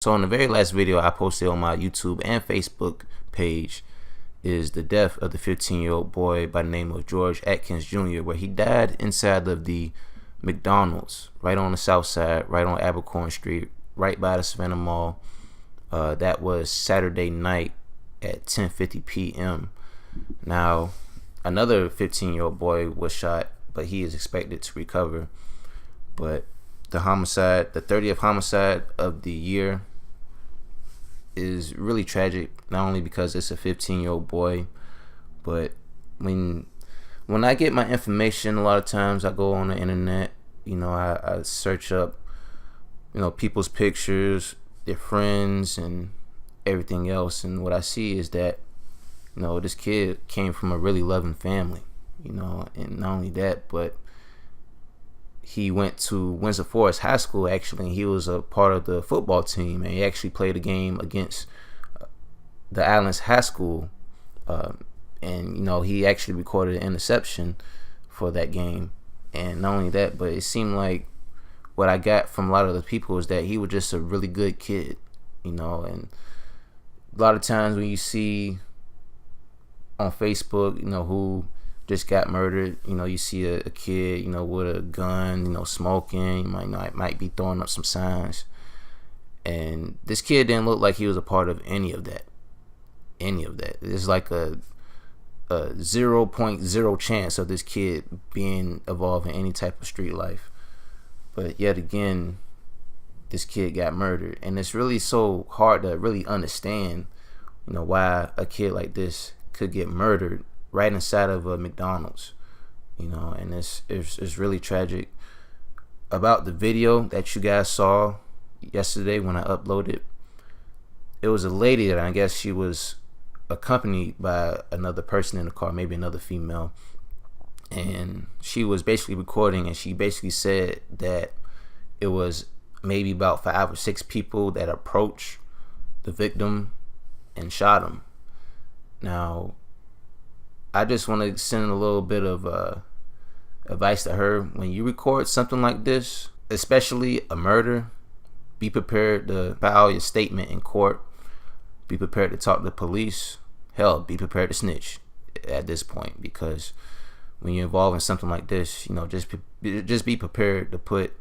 So in the very last video I posted on my YouTube and Facebook page is the death of the 15-year-old boy by the name of George Atkins Jr., where he died inside of the McDonald's right on the south side, right on Abercorn Street, right by the Savannah Mall. That was Saturday night at 10:50 p.m. Now, another 15-year-old boy was shot, but he is expected to recover. But the homicide, the 30th homicide of the year, is really tragic, not only because it's a 15-year-old boy, but when I get my information, a lot of times I go on the internet, I search up, people's pictures, their friends, and everything else, and what I see is that, this kid came from a really loving family, and not only that, but he went to Windsor Forest High School, actually, and he was a part of the football team, and he actually played a game against the Islands High School, and he actually recorded an interception for that game. And not only that, but it seemed like what I got from a lot of the people is that he was just a really good kid, and a lot of times when you see on Facebook, who just got murdered, you see a kid, with a gun, smoking, you might be throwing up some signs, and this kid didn't look like he was a part of any of that. It's like a 0.0 chance of this kid being involved in any type of street life. But yet again, this kid got murdered, and it's really so hard to really understand, why a kid like this could get murdered right inside of a McDonald's, and it's really tragic. About the video that you guys saw yesterday when I uploaded, it was a lady that I guess she was accompanied by another person in the car, maybe another female, and she was basically recording, and she basically said that it was maybe about 5 or 6 people that approached the victim and shot him. Now, I just want to send a little bit of advice to her. When you record something like this, especially a murder, be prepared to file your statement in court. Be prepared to talk to the police. Hell, be prepared to snitch at this point, because when you're involved in something like this, just be prepared to put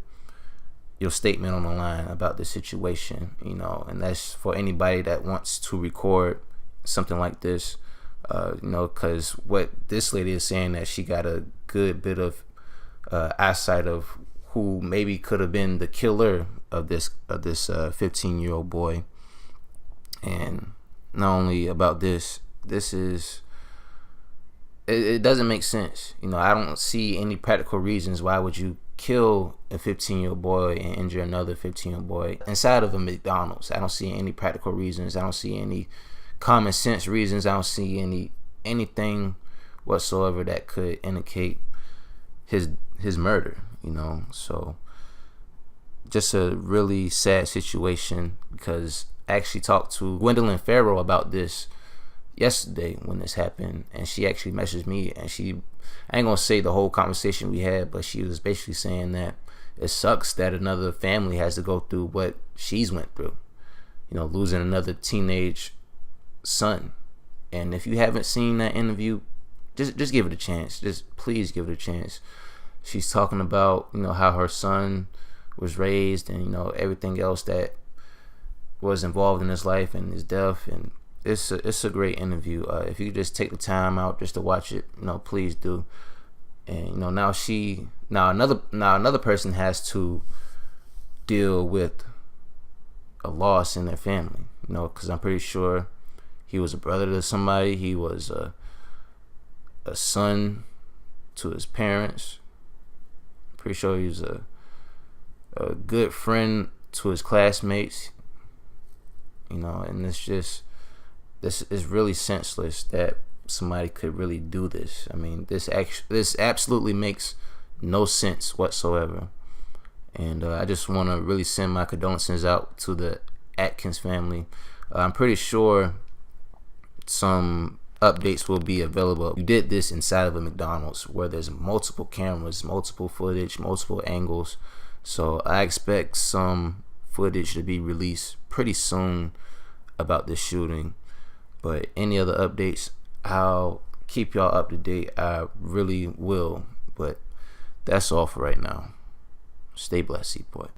your statement on the line about the situation, and that's for anybody that wants to record something like this, because what this lady is saying, that she got a good bit of eyesight of who maybe could have been the killer of this 15-year-old boy. And not only about this is, it doesn't make sense. I don't see any practical reasons why would you kill a 15-year-old boy and injure another 15-year-old boy inside of a McDonald's. I don't see any practical reasons. I don't see any common sense reasons. I don't see anything whatsoever that could indicate his murder, So just a really sad situation, because I actually talked to Gwendolyn Farrow about this yesterday when this happened, and she actually messaged me, and I ain't gonna say the whole conversation we had, but she was basically saying that it sucks that another family has to go through what she's went through, losing another teenage son. And if you haven't seen that interview, just give it a chance. Just please give it a chance. She's talking about how her son was raised, and everything else that was involved in his life and his death, and it's a great interview. If you just take the time out just to watch it, please do. And now another person has to deal with a loss in their family, because I'm pretty sure he was a brother to somebody, he was a son to his parents. I'm pretty sure he was a good friend to his classmates, and this is really senseless that somebody could really do this. I mean, this absolutely makes no sense whatsoever. And I just want to really send my condolences out to the Atkins family. I'm pretty sure some updates will be available. You did this inside of a McDonald's where there's multiple cameras, multiple footage, multiple angles. So I expect some footage to be released pretty soon about this shooting. But any other updates, I'll keep y'all up to date. I really will. But that's all for right now. Stay blessed, Seaport.